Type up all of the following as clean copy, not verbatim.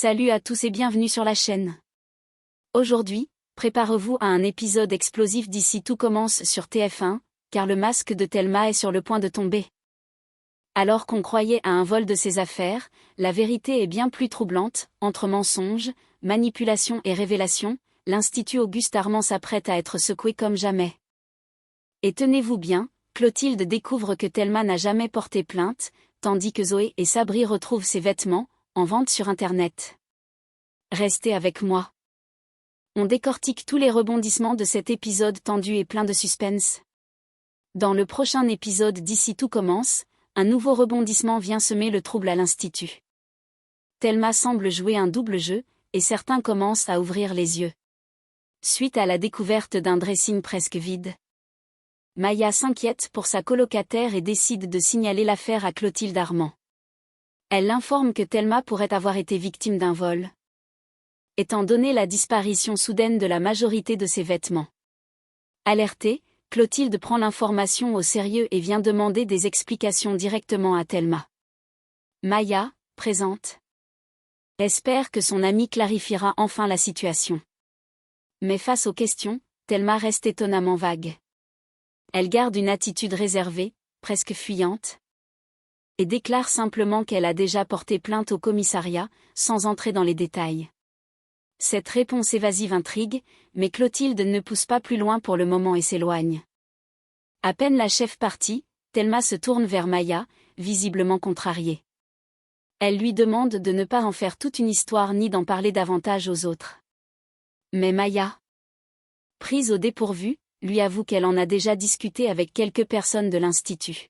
Salut à tous et bienvenue sur la chaîne. Aujourd'hui, préparez-vous à un épisode explosif d'ici tout commence sur TF1, car le masque de Thelma est sur le point de tomber. Alors qu'on croyait à un vol de ses affaires, la vérité est bien plus troublante, entre mensonges, manipulation et révélation, l'Institut Auguste Armand s'apprête à être secoué comme jamais. Et tenez-vous bien, Clotilde découvre que Thelma n'a jamais porté plainte, tandis que Zoé et Sabri retrouvent ses vêtements, en vente sur Internet. Restez avec moi. On décortique tous les rebondissements de cet épisode tendu et plein de suspense. Dans le prochain épisode d'ici tout commence, un nouveau rebondissement vient semer le trouble à l'Institut. Thelma semble jouer un double jeu, et certains commencent à ouvrir les yeux. Suite à la découverte d'un dressing presque vide, Maya s'inquiète pour sa colocataire et décide de signaler l'affaire à Clotilde Armand. Elle l'informe que Thelma pourrait avoir été victime d'un vol, étant donné la disparition soudaine de la majorité de ses vêtements. Alertée, Clotilde prend l'information au sérieux et vient demander des explications directement à Thelma. Maya, présente, espère que son amie clarifiera enfin la situation. Mais face aux questions, Thelma reste étonnamment vague. Elle garde une attitude réservée, presque fuyante, et déclare simplement qu'elle a déjà porté plainte au commissariat, sans entrer dans les détails. Cette réponse évasive intrigue, mais Clotilde ne pousse pas plus loin pour le moment et s'éloigne. À peine la chef partie, Thelma se tourne vers Maya, visiblement contrariée. Elle lui demande de ne pas en faire toute une histoire ni d'en parler davantage aux autres. Mais Maya, prise au dépourvu, lui avoue qu'elle en a déjà discuté avec quelques personnes de l'Institut.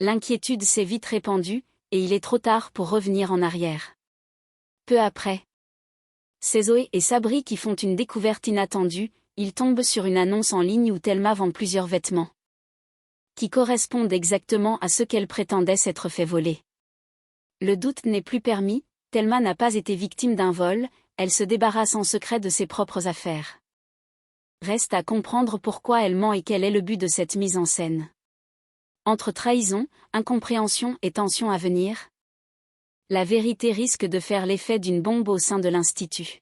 L'inquiétude s'est vite répandue, et il est trop tard pour revenir en arrière. Peu après, c'est Zoé et Sabri qui font une découverte inattendue, ils tombent sur une annonce en ligne où Thelma vend plusieurs vêtements, qui correspondent exactement à ceux qu'elle prétendait s'être fait voler. Le doute n'est plus permis, Thelma n'a pas été victime d'un vol, elle se débarrasse en secret de ses propres affaires. Reste à comprendre pourquoi elle ment et quel est le but de cette mise en scène. Entre trahison, incompréhension et tension à venir, la vérité risque de faire l'effet d'une bombe au sein de l'Institut.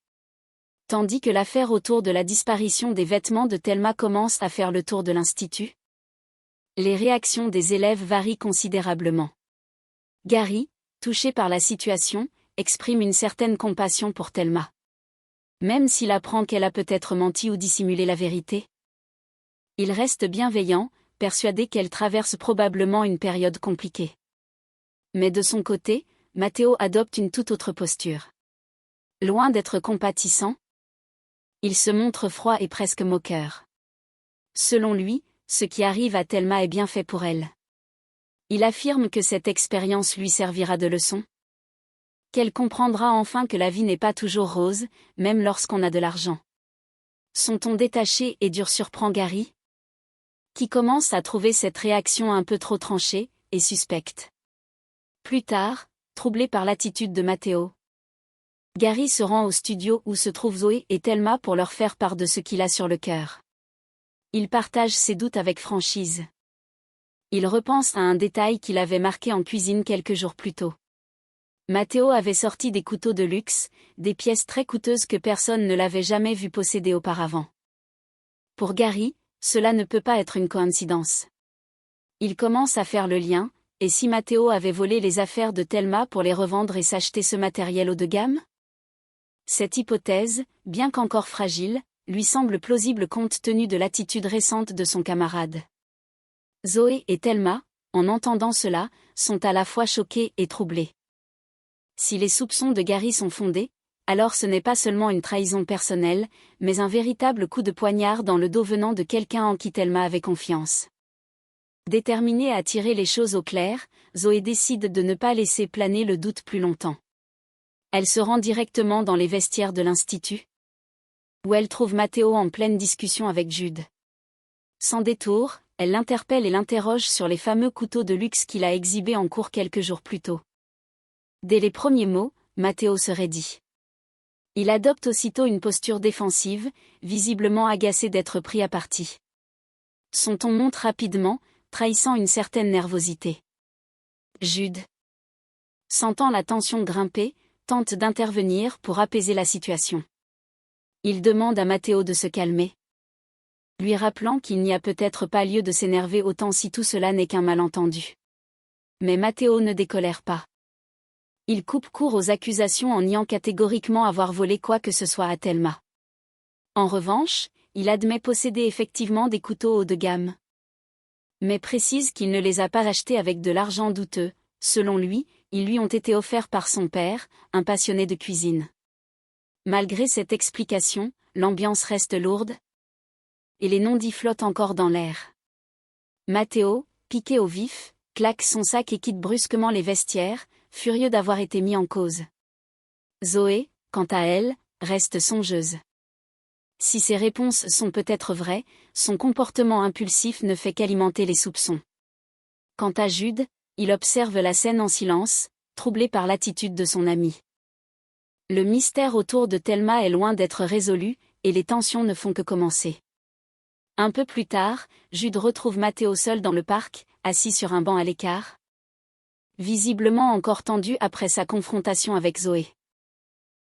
Tandis que l'affaire autour de la disparition des vêtements de Thelma commence à faire le tour de l'Institut, les réactions des élèves varient considérablement. Gary, touché par la situation, exprime une certaine compassion pour Thelma. Même s'il apprend qu'elle a peut-être menti ou dissimulé la vérité, il reste bienveillant, persuadé qu'elle traverse probablement une période compliquée. Mais de son côté, Matteo adopte une toute autre posture. Loin d'être compatissant, il se montre froid et presque moqueur. Selon lui, ce qui arrive à Thelma est bien fait pour elle. Il affirme que cette expérience lui servira de leçon, qu'elle comprendra enfin que la vie n'est pas toujours rose, même lorsqu'on a de l'argent. Son ton détaché et dur surprend Gary, qui commence à trouver cette réaction un peu trop tranchée, et suspecte. Plus tard, troublé par l'attitude de Matteo, Gary se rend au studio où se trouvent Zoé et Thelma pour leur faire part de ce qu'il a sur le cœur. Il partage ses doutes avec franchise. Il repense à un détail qu'il avait marqué en cuisine quelques jours plus tôt. Matteo avait sorti des couteaux de luxe, des pièces très coûteuses que personne ne l'avait jamais vu posséder auparavant. Pour Gary, cela ne peut pas être une coïncidence. Il commence à faire le lien, et si Matteo avait volé les affaires de Thelma pour les revendre et s'acheter ce matériel haut de gamme? Cette hypothèse, bien qu'encore fragile, lui semble plausible compte tenu de l'attitude récente de son camarade. Zoé et Thelma, en entendant cela, sont à la fois choquées et troublées. Si les soupçons de Gary sont fondés, alors ce n'est pas seulement une trahison personnelle, mais un véritable coup de poignard dans le dos venant de quelqu'un en qui Thelma avait confiance. Déterminée à tirer les choses au clair, Zoé décide de ne pas laisser planer le doute plus longtemps. Elle se rend directement dans les vestiaires de l'Institut, où elle trouve Matteo en pleine discussion avec Jude. Sans détour, elle l'interpelle et l'interroge sur les fameux couteaux de luxe qu'il a exhibés en cours quelques jours plus tôt. Dès les premiers mots, Matteo se raidit. Il adopte aussitôt une posture défensive, visiblement agacé d'être pris à partie. Son ton monte rapidement, trahissant une certaine nervosité. Jude, sentant la tension grimper, tente d'intervenir pour apaiser la situation. Il demande à Matteo de se calmer, lui rappelant qu'il n'y a peut-être pas lieu de s'énerver autant si tout cela n'est qu'un malentendu. Mais Matteo ne décolère pas. Il coupe court aux accusations en niant catégoriquement avoir volé quoi que ce soit à Thelma. En revanche, il admet posséder effectivement des couteaux haut de gamme, mais précise qu'il ne les a pas achetés avec de l'argent douteux. Selon lui, ils lui ont été offerts par son père, un passionné de cuisine. Malgré cette explication, l'ambiance reste lourde, et les non-dits flottent encore dans l'air. Matteo, piqué au vif, claque son sac et quitte brusquement les vestiaires, furieux d'avoir été mis en cause. Zoé, quant à elle, reste songeuse. Si ses réponses sont peut-être vraies, son comportement impulsif ne fait qu'alimenter les soupçons. Quant à Jude, il observe la scène en silence, troublé par l'attitude de son ami. Le mystère autour de Thelma est loin d'être résolu, et les tensions ne font que commencer. Un peu plus tard, Jude retrouve Matteo seul dans le parc, assis sur un banc à l'écart, visiblement encore tendu après sa confrontation avec Zoé.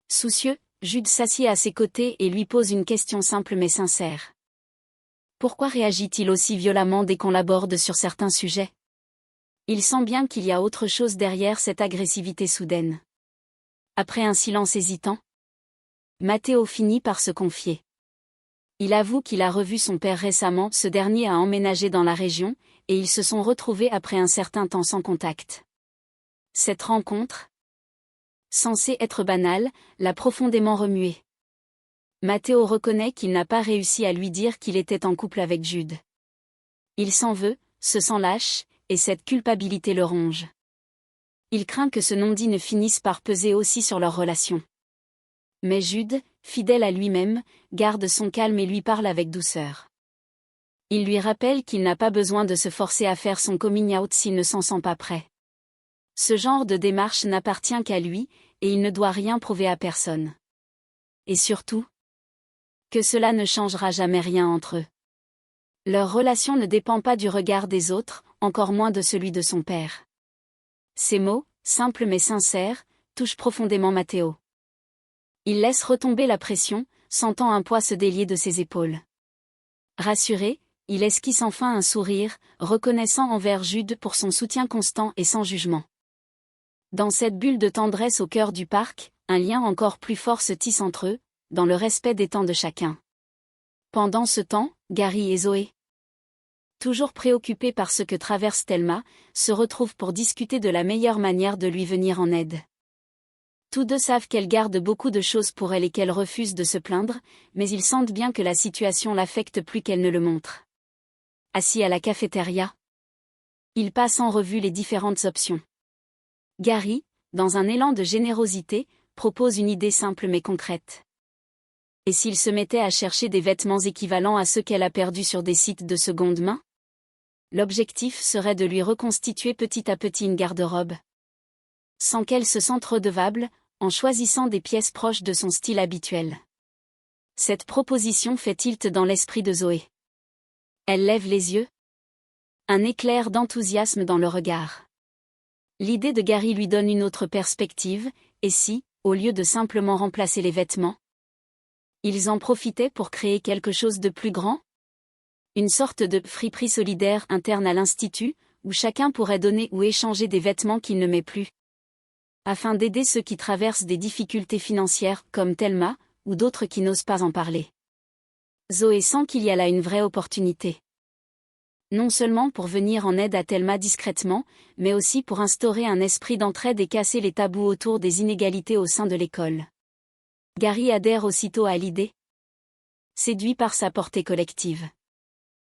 Soucieux, Jude s'assied à ses côtés et lui pose une question simple mais sincère. Pourquoi réagit-il aussi violemment dès qu'on l'aborde sur certains sujets ? Il sent bien qu'il y a autre chose derrière cette agressivité soudaine. Après un silence hésitant, Matteo finit par se confier. Il avoue qu'il a revu son père récemment, ce dernier a emménagé dans la région, et ils se sont retrouvés après un certain temps sans contact. Cette rencontre, censée être banale, l'a profondément remué. Matteo reconnaît qu'il n'a pas réussi à lui dire qu'il était en couple avec Jude. Il s'en veut, se sent lâche, et cette culpabilité le ronge. Il craint que ce non-dit ne finisse par peser aussi sur leur relation. Mais Jude, fidèle à lui-même, garde son calme et lui parle avec douceur. Il lui rappelle qu'il n'a pas besoin de se forcer à faire son coming out s'il ne s'en sent pas prêt. Ce genre de démarche n'appartient qu'à lui, et il ne doit rien prouver à personne. Et surtout, que cela ne changera jamais rien entre eux. Leur relation ne dépend pas du regard des autres, encore moins de celui de son père. Ces mots, simples mais sincères, touchent profondément Matteo. Il laisse retomber la pression, sentant un poids se délier de ses épaules. Rassuré, il esquisse enfin un sourire, reconnaissant envers Jude pour son soutien constant et sans jugement. Dans cette bulle de tendresse au cœur du parc, un lien encore plus fort se tisse entre eux, dans le respect des temps de chacun. Pendant ce temps, Gary et Zoé, toujours préoccupés par ce que traverse Thelma, se retrouvent pour discuter de la meilleure manière de lui venir en aide. Tous deux savent qu'elle garde beaucoup de choses pour elle et qu'elle refuse de se plaindre, mais ils sentent bien que la situation l'affecte plus qu'elle ne le montre. Assis à la cafétéria, ils passent en revue les différentes options. Gary, dans un élan de générosité, propose une idée simple mais concrète. Et s'il se mettait à chercher des vêtements équivalents à ceux qu'elle a perdus sur des sites de seconde main ? L'objectif serait de lui reconstituer petit à petit une garde-robe, sans qu'elle se sente redevable, en choisissant des pièces proches de son style habituel. Cette proposition fait tilt dans l'esprit de Zoé. Elle lève les yeux, un éclair d'enthousiasme dans le regard. L'idée de Gary lui donne une autre perspective, et si, au lieu de simplement remplacer les vêtements, ils en profitaient pour créer quelque chose de plus grand ? Une sorte de friperie solidaire interne à l'Institut, où chacun pourrait donner ou échanger des vêtements qu'il ne met plus, afin d'aider ceux qui traversent des difficultés financières, comme Thelma, ou d'autres qui n'osent pas en parler. Zoé sent qu'il y a là une vraie opportunité. Non seulement pour venir en aide à Thelma discrètement, mais aussi pour instaurer un esprit d'entraide et casser les tabous autour des inégalités au sein de l'école. Gary adhère aussitôt à l'idée, séduit par sa portée collective.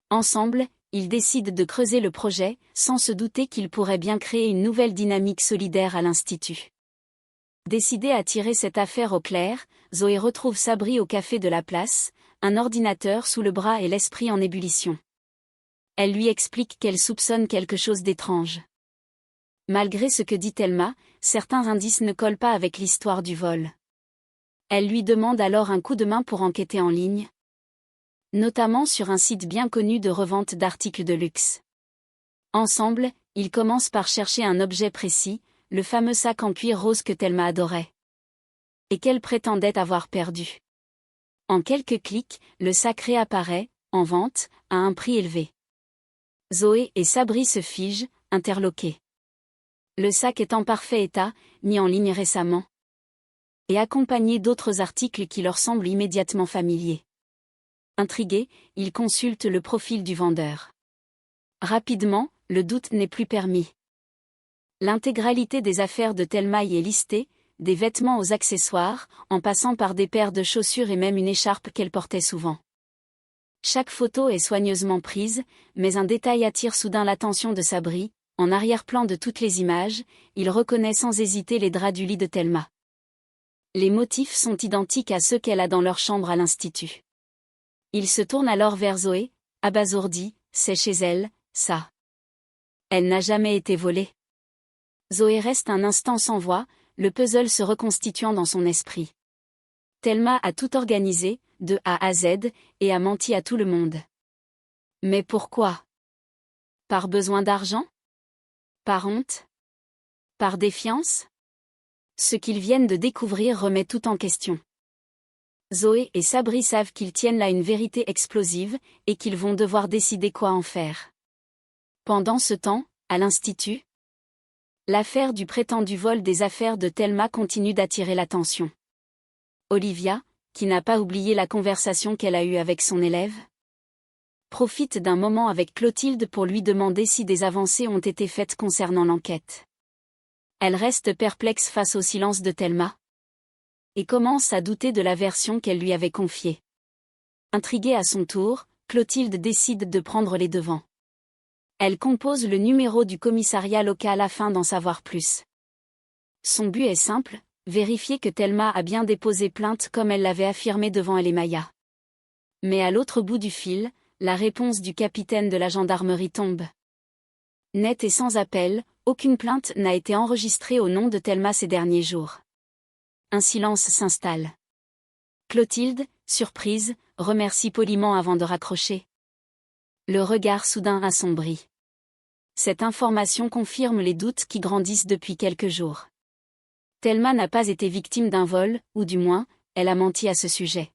Ensemble, ils décident de creuser le projet, sans se douter qu'ils pourraient bien créer une nouvelle dynamique solidaire à l'Institut. Décidée à tirer cette affaire au clair, Zoé retrouve Sabri au café de la place, un ordinateur sous le bras et l'esprit en ébullition. Elle lui explique qu'elle soupçonne quelque chose d'étrange. Malgré ce que dit Thelma, certains indices ne collent pas avec l'histoire du vol. Elle lui demande alors un coup de main pour enquêter en ligne, notamment sur un site bien connu de revente d'articles de luxe. Ensemble, ils commencent par chercher un objet précis, le fameux sac en cuir rose que Thelma adorait. et qu'elle prétendait avoir perdu. En quelques clics, le sac réapparaît, en vente, à un prix élevé. Zoé et Sabri se figent, interloqués. Le sac est en parfait état, mis en ligne récemment, et accompagné d'autres articles qui leur semblent immédiatement familiers. Intrigués, ils consultent le profil du vendeur. Rapidement, le doute n'est plus permis. L'intégralité des affaires de Telmaï est listée, des vêtements aux accessoires, en passant par des paires de chaussures et même une écharpe qu'elle portait souvent. Chaque photo est soigneusement prise, mais un détail attire soudain l'attention de Sabri. En arrière-plan de toutes les images, il reconnaît sans hésiter les draps du lit de Thelma. Les motifs sont identiques à ceux qu'elle a dans leur chambre à l'Institut. Il se tourne alors vers Zoé, abasourdi, c'est chez elle, ça. Elle n'a jamais été volée. Zoé reste un instant sans voix, le puzzle se reconstituant dans son esprit. Thelma a tout organisé, de A à Z, et a menti à tout le monde. Mais pourquoi? Par besoin d'argent? Par honte? Par défiance? Ce qu'ils viennent de découvrir remet tout en question. Zoé et Sabri savent qu'ils tiennent là une vérité explosive, et qu'ils vont devoir décider quoi en faire. Pendant ce temps, à l'Institut, l'affaire du prétendu vol des affaires de Thelma continue d'attirer l'attention. Olivia, qui n'a pas oublié la conversation qu'elle a eue avec son élève, profite d'un moment avec Clotilde pour lui demander si des avancées ont été faites concernant l'enquête. Elle reste perplexe face au silence de Thelma et commence à douter de la version qu'elle lui avait confiée. Intriguée à son tour, Clotilde décide de prendre les devants. Elle compose le numéro du commissariat local afin d'en savoir plus. Son but est simple, vérifier que Thelma a bien déposé plainte comme elle l'avait affirmé devant elle et Maya. Mais à l'autre bout du fil, la réponse du capitaine de la gendarmerie tombe. Net et sans appel, aucune plainte n'a été enregistrée au nom de Thelma ces derniers jours. Un silence s'installe. Clotilde, surprise, remercie poliment avant de raccrocher. Le regard soudain assombri. Cette information confirme les doutes qui grandissent depuis quelques jours. Thelma n'a pas été victime d'un vol, ou du moins, elle a menti à ce sujet.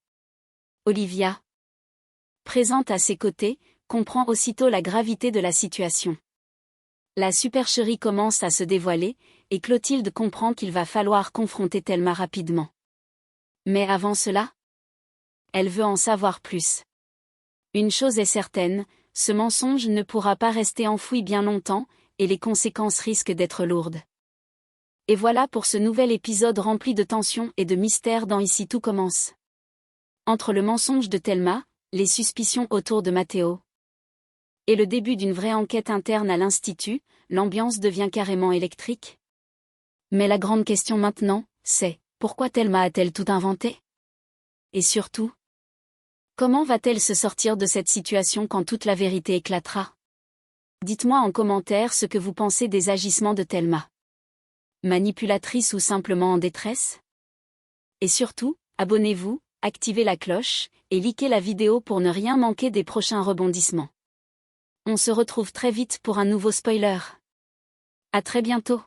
Olivia, présente à ses côtés, comprend aussitôt la gravité de la situation. La supercherie commence à se dévoiler, et Clotilde comprend qu'il va falloir confronter Thelma rapidement. Mais avant cela, elle veut en savoir plus. Une chose est certaine, ce mensonge ne pourra pas rester enfoui bien longtemps, et les conséquences risquent d'être lourdes. Et voilà pour ce nouvel épisode rempli de tension et de mystère dans Ici tout commence. Entre le mensonge de Thelma, les suspicions autour de Matteo et le début d'une vraie enquête interne à l'Institut, l'ambiance devient carrément électrique. Mais la grande question maintenant, c'est, pourquoi Thelma a-t-elle tout inventé? Et surtout, comment va-t-elle se sortir de cette situation quand toute la vérité éclatera? Dites-moi en commentaire ce que vous pensez des agissements de Thelma. Manipulatrice ou simplement en détresse? Et surtout, abonnez-vous, activez la cloche, et likez la vidéo pour ne rien manquer des prochains rebondissements. On se retrouve très vite pour un nouveau spoiler. À très bientôt.